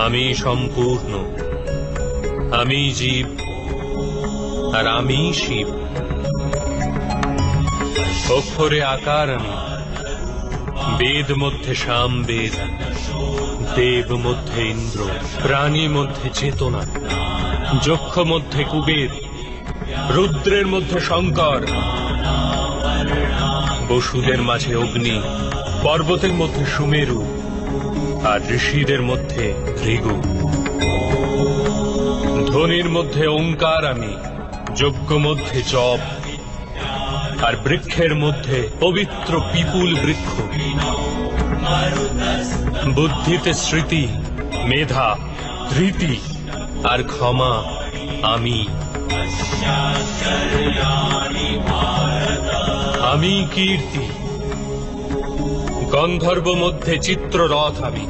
আমি সম্পূর্ণ, আমি জীব, আর আমি শিব। অক্ষরে আকার আমি, বেদ মধ্যে সাম বেদ, দেব মধ্যে ইন্দ্র, প্রাণী মধ্যে চেতনা, যক্ষ মধ্যে কুবের, রুদ্রের মধ্যে শঙ্কর, বসুদের মাঝে অগ্নি, পর্বতের মধ্যে সুমেরু, আর ঋষিদের মধ্যে ভৃগু। ধ্বনির মধ্যে ওঙ্কার আমি, যজ্ঞ মধ্যে জপ, আর বৃক্ষের মধ্যে পবিত্র পিপুল বৃক্ষ। বুদ্ধিতে স্মৃতি, মেধা, ধৃতি, আর ক্ষমা আমি। আমি কীর্তি, গন্ধর্ব মধ্যে চিত্ররথ আমি,